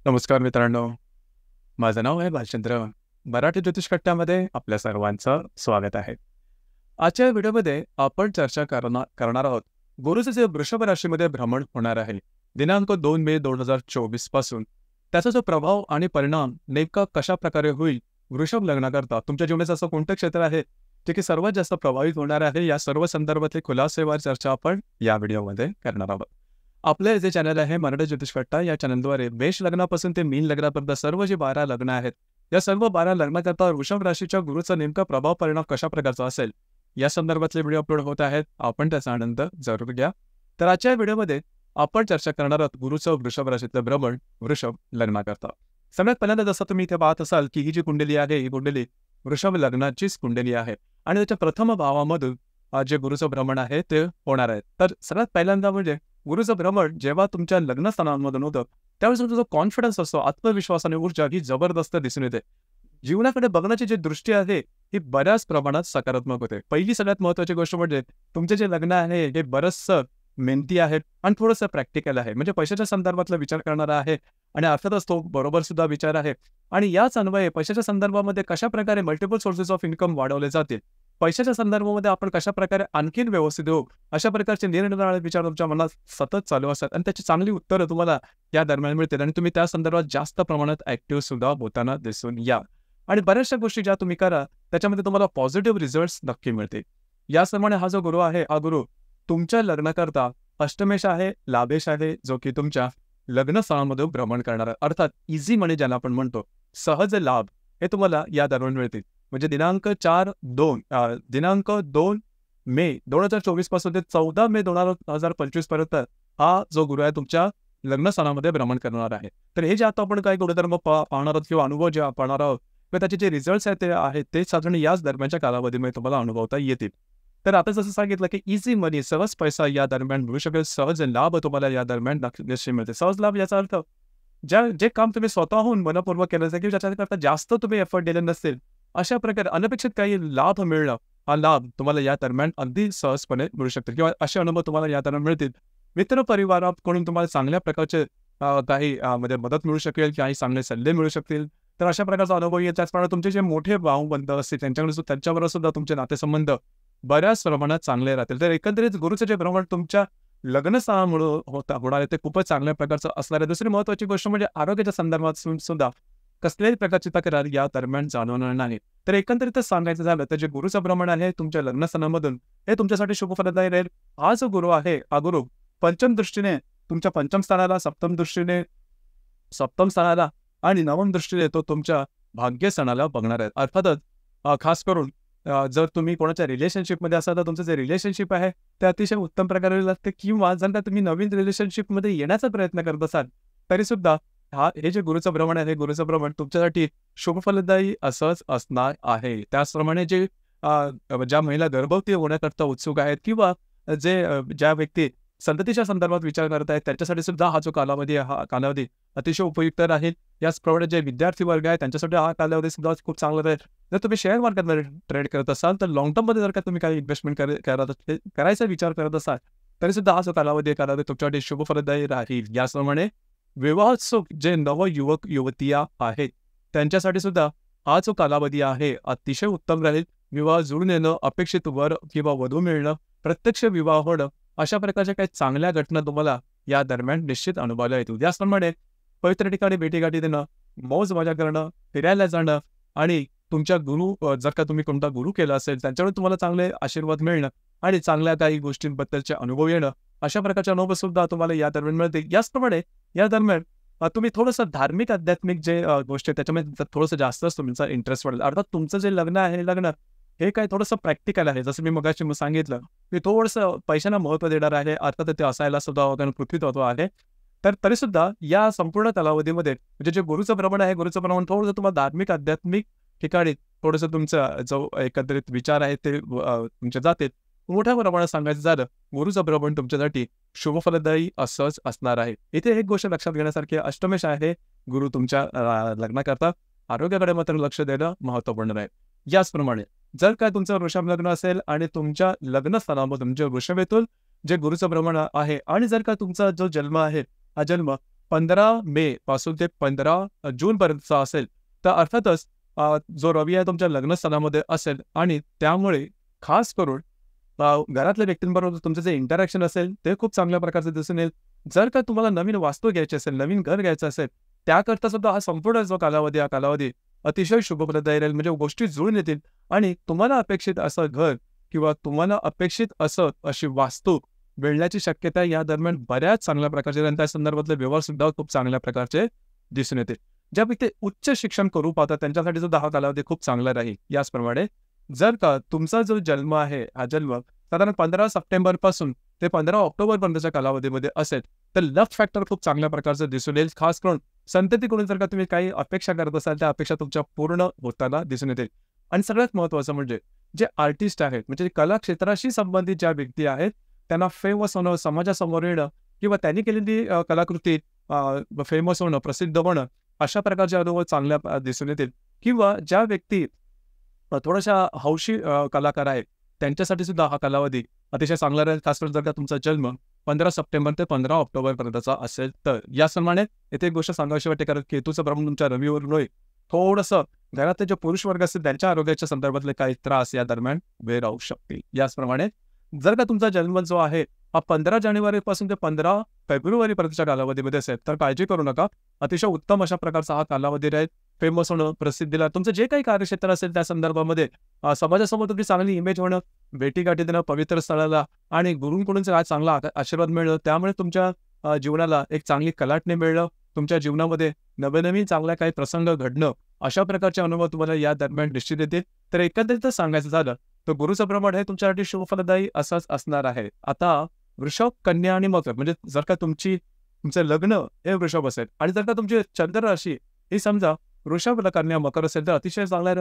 नमस्कार मित्रांनो, माझं नाव आहे भालचंद्र. मराठी ज्योतिष कट्ट्यामध्ये आपल्या सर्वांचं स्वागत आहे. आजच्या व्हिडिओमध्ये आपण चर्चा करणार आहोत गुरुचं जे वृषभ राशीमध्ये भ्रमण होणार आहे दिनांक 2 मे 2024 पासून त्याचा जो प्रभाव आणि परिणाम नेमका कशा प्रकारे होईल. वृषभ लग्नाकरता तुमच्या जीवनाचं असं कोणतं क्षेत्र आहे जे की सर्वात जास्त प्रभावित होणार आहे, या सर्व संदर्भातली खुलासेवार चर्चा आपण या व्हिडिओमध्ये करणार आहोत. आपले जे चॅनल आहे मराठी ज्योतिष कट्टा, या चॅनलद्वारे मेष लग्नापासून ते मीन लग्नापर्यंत सर्व जे 12 लग्न आहेत, या सर्व 12 लग्नाकरता वृषभ राशीच्या गुरुचा नेमका प्रभाव परिणाम कशा प्रकारचा असेल या संदर्भातले व्हिडिओ अपलोड होत आहेत. आपण त्याचा आनंद जरूर घ्या. तर आजच्या व्हिडिओमध्ये आपण चर्चा करणार आहोत गुरुचं वृषभ राशीतलं भ्रमण वृषभ लग्नाकरता. सगळ्यात पहिल्यांदा जसं तुम्ही इथे पाहत असाल की ही जी कुंडली आहे, ही कुंडली वृषभ लग्नाचीच कुंडली आहे आणि त्याच्या प्रथम भावामधून जे गुरुचं भ्रमण आहे ते होणार आहे. तर सगळ्यात पहिल्यांदा म्हणजे गुरुचं भ्रमण जेव्हा तुमच्या लग्नस्थानांमधून होतं त्यावेळेस तुमचा जो कॉन्फिडन्स असतो, आत्मविश्वास आणि ऊर्जा ही जबरदस्त दिसून येते. जीवनाकडे बघण्याची जी दृष्टी आहे ही बऱ्याच प्रमाणात सकारात्मक होते. पहिली सगळ्यात महत्त्वाची गोष्ट म्हणजे तुमचे जे लग्न आहे हे बरंचसं मेहनती आहे आणि थोडंसं प्रॅक्टिकल आहे, म्हणजे पैशाच्या संदर्भातला विचार करणारा आहे आणि अर्थातच तो बरोबर सुद्धा विचार आहे. आणि याच अन्वये पैशाच्या संदर्भामध्ये कशा प्रकारे मल्टिपल सोर्सेस ऑफ इन्कम वाढवले जातील, पैशाच्या संदर्भामध्ये आपण कशा प्रकारे आणखीन व्यवस्थित होऊ, अशा प्रकारचे निरनिराळे विचार तुमच्या मनात सतत चालू असतात आणि त्याची चांगली उत्तरं तुम्हाला या दरम्यान मिळतील आणि तुम्ही त्या संदर्भात जास्त प्रमाणात ऍक्टिव्ह सुद्धा होताना दिसून या. आणि बऱ्याचशा गोष्टी ज्या तुम्ही करा त्याच्यामध्ये तुम्हाला पॉझिटिव्ह रिझल्ट्स नक्की मिळतील. याचप्रमाणे हा जो गुरु आहे, हा गुरु तुमच्या लग्नाकरता अष्टमेश आहे, लाभेश आहे, जो की तुमच्या लग्नस्थळामध्ये भ्रमण करणार आहे. अर्थात इझी मनी ज्याला आपण म्हणतो, सहज लाभ हे तुम्हाला या दरम्यान मिळतील. म्हणजे दिनांक 2 मे 2024 पासून ते 14 मे 2025 पर्यंत हा जो गुरु आहे तुमच्या लग्नस्थानामध्ये भ्रमण करणार आहे. तर हे जे आता आपण काही गुणधर्म पाहणार आहोत किंवा अनुभव जे पाहणार आहोत किंवा त्याचे जे रिझल्ट्स आहेत ते साधारण याच दरम्यानच्या कालावधीमध्ये तुम्हाला अनुभवता येतील. तर आता जसं सांगितलं की इझी मनी, सहज पैसा या दरम्यान मिळू शकेल, सहज लाभ तुम्हाला या दरम्यान निश्चित मिळते. सहज लाभ याचा अर्थ जे काम तुम्ही स्वतःहून मनपूर्वक केलं असेल किंवा ज्याच्याकरता जास्त तुम्ही एफर्ट दिले नसतील, अशा प्रकारे अनपेक्षित काही लाभ मिळणं, हा लाभ तुम्हाला या दरम्यान अगदी सहजपणे मिळू शकतो किंवा असे अनुभव तुम्हाला या दरम्यान मिळतील. मित्र परिवाराकडून तुम्हाला चांगल्या प्रकारचे काही म्हणजे मदत मिळू शकेल, काही चांगले सल्ले मिळू शकतील. तर अशा प्रकारचा अनुभव येईल. त्याचप्रमाणे तुमचे जे मोठे भावबंध असतील त्यांच्याबरोबर सुद्धा तुमचे नातेसंबंध बऱ्याच प्रमाणात चांगले राहतील. तर एकंदरीत गुरुचं जे भ्रमण तुमच्या लग्नस्थानामुळे होणार आहे ते खूपच चांगल्या प्रकारचं असणार आहे. दुसरी महत्त्वाची गोष्ट म्हणजे आरोग्याच्या संदर्भात सुद्धा कसल्याही प्रकारची तक्रार या दरम्यान जाणवणार नाही. तर एकंदरीतच सांगायचं झालं तर जे गुरुचं भ्रमण आहे तुमच्या लग्नस्थानामधून हे तुमच्यासाठी शुभफलदायी राहील. हा जो गुरु आहे, हा गुरु पंचम दृष्टीने तुमच्या पंचम स्थानाला, सप्तम स्थानाला आणि नवम दृष्टीने तो तुमच्या भाग्य स्थानाला बघणार आहे. अर्थातच खास करून जर तुम्ही कोणाच्या रिलेशनशिपमध्ये असाल तर तुमचं जे रिलेशनशिप आहे ते अतिशय उत्तम प्रकारे लागते, किंवा जर का तुम्ही नवीन रिलेशनशिपमध्ये येण्याचा प्रयत्न करत असाल तरी सुद्धा हे जे गुरुचं भ्रमण आहे, गुरुचं भ्रमण तुमच्यासाठी शुभफलदायी असंच असणार आहे. त्याचप्रमाणे ज्या महिला गर्भवती होण्याकरता उत्सुक आहेत किंवा ज्या व्यक्ती संततीच्या संदर्भात विचार करत आहेत त्यांच्यासाठी सुद्धा हा जो कालावधी अतिशय उपयुक्त राहील. याचप्रमाणे जे विद्यार्थी वर्ग आहे त्यांच्यासाठी हा कालावधी सुद्धा खूप चांगला राहील. जर तुम्ही शेअर मार्केटमध्ये ट्रेड करत असाल तर लॉंग टर्ममध्ये जर का तुम्ही काही इन्व्हेस्टमेंट करायचा विचार करत असाल तरी सुद्धा हा जो कालावधी तुमच्यासाठी शुभफलदायी राहील. याचप्रमाणे विवाहोत्सुक जे नवयुवक युवतिया आहेत त्यांच्यासाठी सुद्धा हा जो कालावधी आहे अतिशय उत्तम राहील. विवाह जुळून येणं, अपेक्षित वर किंवा वधू मिळणं, प्रत्यक्ष विवाह होणं, अशा प्रकारच्या काही चांगल्या घटना तुम्हाला या दरम्यान निश्चित अनुभवायला येतील. याचप्रमाणे पवित्र ठिकाणी भेटीगाठी देणं, मौज मजा करणं, फिरायला जाणं आणि तुमच्या जर का तुम्ही कोणता गुरु केला असेल त्यांच्याकडून तुम्हाला चांगले आशीर्वाद मिळणं आणि चांगल्या काही गोष्टींबद्दलचे अनुभव येणं, अशा प्रकारचे अनुभव सुद्धा तुम्हाला या दरम्यान मिळतील. याचप्रमाणे या दरम्यान तुम्ही थोडंसं धार्मिक आध्यात्मिक जे गोष्टी त्याच्यामध्ये थोडंसं जास्तच तुमचा इंटरेस्ट वाढेल. अर्थात तुमचं जे लग्न आहे, लग्न हे काय थोडंसं प्रॅक्टिकल आहे. जसं मी मगाशी सांगितलं की थोडंसं पैशांना महत्त्व देणार आहे. अर्थात ते असायला सुद्धा कारण पृथ्वीतत्व आहे. तर तरी सुद्धा या संपूर्ण कालावधीमध्ये म्हणजे जे गुरुचं भ्रमण आहे, गुरुचं भ्रमण थोडंसं तुम्हाला धार्मिक आध्यात्मिक ठिकाणी थोडंसं तुमचा जो एकत्रित विचार आहे ते तुमचे जातील. मोठ्या प्रमाणात सांगायचं झालं, गुरुचं भ्रमण तुमच्यासाठी शुभफलदायी असंच असणार आहे. इथे एक गोष्ट लक्षात घेण्यासारखी, अष्टमेश आहे गुरु तुमच्या लग्नाकरता. आरोग्याकडे मात्र लक्ष देणं महत्त्वपूर्ण आहे. याचप्रमाणे जर का तुमचं वृषभ लग्न असेल आणि तुमच्या लग्नस्थानामधून जे वृषभेतून जे गुरुचं भ्रमण आहे आणि जर का तुमचा जो जन्म आहे, हा जन्म 15 मे पासून ते 15 जून पर्यंतचा असेल, तर अर्थातच जो रवी आहे तुमच्या लग्नस्थानामध्ये असेल आणि त्यामुळे खास करून घरातल्या व्यक्तींबरोबर तुमचं जे इंटरॅक्शन असेल ते खूप चांगल्या प्रकारचं दिसून येईल. जर का तुम्हाला नवीन वास्तू घ्यायची असेल, नवीन घर घ्यायचं असेल, त्याकरता सुद्धा हा संपूर्ण जो कालावधी, हा कालावधी अतिशय शुभप्रदायी राहील. म्हणजे गोष्टी जुळून येतील आणि तुम्हाला अपेक्षित असं घर किंवा तुम्हाला अपेक्षित अशी वास्तू मिळण्याची शक्यता या दरम्यान बऱ्याच चांगल्या प्रकारचे आणि त्या संदर्भातले व्यवहार सुद्धा खूप चांगल्या प्रकारचे दिसून येतील. ज्या व्यक्ती उच्च शिक्षण करू पाहतात त्यांच्यासाठी सुद्धा हा कालावधी खूप चांगला राहील. याचप्रमाणे जर का तुमचा जो जन्म आहे, हा जन्म साधारण 15 सप्टेंबर पासून ते 15 ऑक्टोबर पर्यंतच्या कालावधीमध्ये असेल, तर लक फॅक्टर खूप चांगल्या प्रकारचं दिसून येईल. खास करून संततीकडून जर का तुम्ही काही अपेक्षा करत असाल, त्या अपेक्षा तुमच्या पूर्ण होताना दिसून येतील. आणि सगळ्यात महत्त्वाचं म्हणजे जे आर्टिस्ट आहेत, म्हणजे कला क्षेत्राशी संबंधित ज्या व्यक्ती आहेत, त्यांना फेमस होणं, समाजासमोर येणं किंवा त्यांनी केलेली कलाकृती फेमस होणं, प्रसिद्ध होणं, अशा प्रकारचे अनुभव चांगल्या दिसून येतील. किंवा ज्या व्यक्ती थोड्याशा हौशी कलाकार आहेत, त्यांच्यासाठी सुद्धा हा कालावधी अतिशय चांगला राहील. खास करून जर का तुमचा जन्म 15 सप्टेंबर ते 15 ऑक्टोबर पर्यंतचा असेल तर. याचप्रमाणे येथे एक गोष्ट सांगावीशी वाटते, कारण केतूचं प्रमाण तुमच्या रवीवरून थोडंसं घरातले जे पुरुष वर्ग असतील त्यांच्या आरोग्याच्या संदर्भातले काही त्रास या दरम्यान वेळ राहू शकतील. याचप्रमाणे जर का तुमचा जन्म जो आहे हा 15 जानेवारीपासून ते 15 फेब्रुवारीपर्यंतच्या कालावधीमध्ये असेल, तर काळजी करू नका. अतिशय उत्तम अशा प्रकारचा हा कालावधी राहील. फेमस होणं, प्रसिद्धीला, तुमचं जे काही कार्यक्षेत्र असेल त्या संदर्भामध्ये समाजासमोर तुमची चांगली इमेज होणं, भेटीगाठी देणं पवित्र स्थळाला आणि गुरूंकडून आज चांगला आशीर्वाद मिळणं, त्यामुळे तुमच्या जीवनाला एक चांगली कलाटणी मिळणं, तुमच्या जीवनामध्ये नवनवीन चांगल्या काही प्रसंग घडणं, अशा प्रकारचे अनुभव तुम्हाला या दरम्यान निश्चित येतील. तर एकंदरीतच सांगायचं झालं तर गुरुचं प्रमाण हे तुमच्यासाठी शुभफलदायी असंच असणार आहे. आता वृषभ, कन्या आणि मकर, म्हणजे जर का तुमचं लग्न हे वृषभ असेल आणि जर का तुमची चंद्र राशी ही समजा वृषभ, कन्या, मकर असेल तर अतिशय चांगला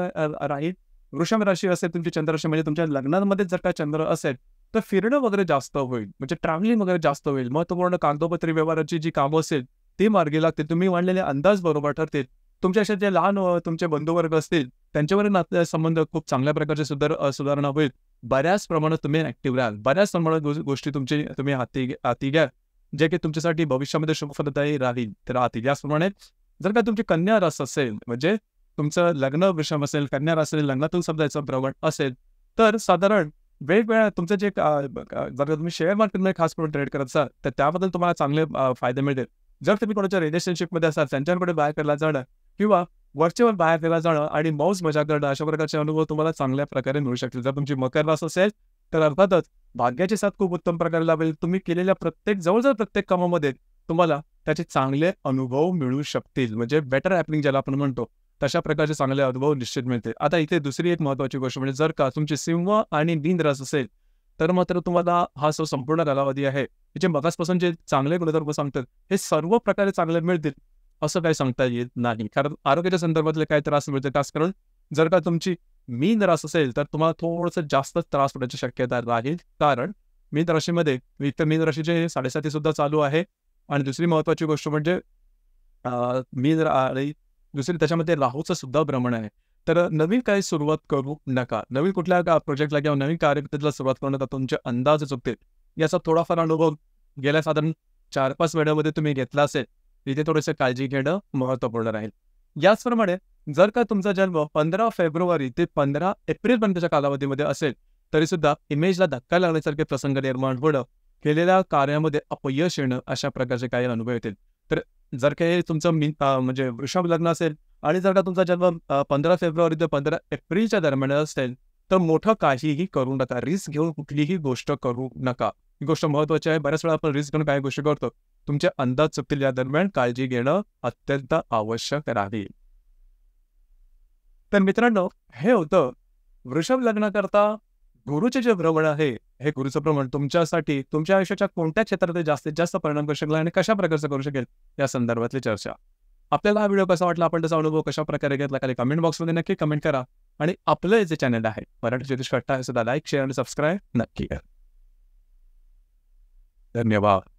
राहील. वृषभ राशी असेल तुमची चंद्र राशी, म्हणजे तुमच्या लग्नामध्ये जर का चंद्र असेल तर फिरणं वगैरे जास्त होईल, म्हणजे ट्रॅव्हलिंग वगैरे जास्त होईल. महत्त्वपूर्ण कागदोपत्री व्यवहाराची जी कामं असेल ती मार्गी लागतील. तुम्ही मांडलेले अंदाज बरोबर ठरतील. तुमच्या अशा जे लहान तुमचे बंधुवर्ग असतील त्यांच्यावर नाते संबंध खूप चांगल्या प्रकारचे सुधारणा होईल. बऱ्याच प्रमाणात तुम्ही ऍक्टिव्ह राहाल. बऱ्याच प्रमाणात गोष्टी तुम्ही हाती घ्या, जे की तुमच्यासाठी भविष्यामध्ये शुभफलदायी राहील. तर राहतील. याचप्रमाणे जर का तुमची कन्या रास असेल, म्हणजे तुमचं लग्न वृषभ असेल, कन्या रास असेल, लग्नातून समजायचं प्रवण असेल, तर साधारण वेगवेगळ्या तुमचे जे जर का तुम्ही शेअर मार्केटमध्ये खास करून ट्रेड करत असाल तर त्याबद्दल तुम्हाला चांगले फायदे मिळतील. जर तुम्ही कोणाच्या रिलेशनशिपमध्ये असाल, त्यांच्याकडे बाहेर केला जाणं किंवा वरचेवर बाहेर केला जाणं आणि मौज मजा करणं, अशा प्रकारचे अनुभव तुम्हाला चांगल्या प्रकारे मिळू शकतील. जर तुमची मकर रास असेल तर अर्थातच भाग्याची साथ खूप उत्तम प्रकारे लाभेल. तुम्ही केलेल्या जवळजवळ प्रत्येक कामामध्ये तुम्हाला त्याचे चांगले अनुभव मिळू शकतील. म्हणजे बेटर हॅपनिंग ज्याला आपण म्हणतो, तशा प्रकारचे चांगले अनुभव निश्चित मिळतील. आता इथे दुसरी एक महत्त्वाची गोष्ट म्हणजे जर का तुमची सिंह आणि मीन रास असेल तर मात्र तुम्हाला हा जो संपूर्ण कालावधी आहे, जे मगासपासून जे चांगले गुणधर्म सांगतात हे सर्व प्रकारे चांगले मिळतील असं काही सांगता येत नाही. कारण आरोग्याच्या संदर्भातले काही त्रास मिळते. खास करून जर का तुमची मीन रास असेल तर तुम्हाला थोडंसं जास्त त्रास होण्याची शक्यता राहील. कारण मीन राशीमध्ये इतर मीन राशीचे 7.5 सुद्धा चालू आहे. आणि दुसरी महत्त्वाची गोष्ट म्हणजे मीन आणि दुसरी त्याच्यामध्ये राहूचं सुद्धा भ्रमण आहे. तर नवीन काही सुरुवात करू नका. नवीन कुठल्या प्रोजेक्टला किंवा नवीन कार्यपद्धतीला सुरुवात करू नका. तुमचे अंदाज चुकतील. याचा थोडाफार अनुभव गेल्या साधारण 4-5 महिन्यामध्ये तुम्ही घेतला असेल, इथे थोडंसं काळजी घेणं महत्त्वपूर्ण राहील. याचप्रमाणे जर का तुमचा जन्म 15 फेब्रुवारी ते 15 एप्रिलपर्यंतच्या कालावधीमध्ये असेल, तरी सुद्धा इमेजला धक्का लागण्यासारखे प्रसंग निर्माण होणं, केलेल्या कार्यामध्ये अपयश येणं, अशा प्रकारचे काही अनुभव येतील. तर जर काही तुमचं म्हणजे वृषभ लग्न असेल आणि जर का तुमचा जन्म 15 फेब्रुवारी ते 15 एप्रिलच्या दरम्यान असेल, तर मोठं काहीही करू नका. रिस्क घेऊन कुठलीही गोष्ट करू नका. ही गोष्ट महत्त्वाची आहे. बऱ्याच वेळा आपण रिस्क घेऊन काही गोष्टी करतो. तुमचे अंदाज चुकतील. या दरम्यान काळजी घेणं अत्यंत आवश्यक राहील. तर मित्रांनो, हे होतं वृषभ लग्नाकरता गुरुचे जे भ्रमण आहे, हे गुरुचं भ्रमण तुमच्यासाठी तुमच्या आयुष्याच्या कोणत्या क्षेत्रात जास्तीत जास्त परिणाम करू शकेल आणि कशा प्रकारचं करू शकेल या संदर्भातली चर्चा. आपल्याला हा व्हिडिओ कसा वाटला, आपण त्याचा अनुभव कशा प्रकारे घेतला, खाली कमेंट बॉक्समध्ये नक्की कमेंट करा. आणि आपलं जे चॅनल आहे मराठी ज्योतिष कट्टा, हे सुद्धा लाईक, शेअर आणि सबस्क्राईब नक्की करा. धन्यवाद.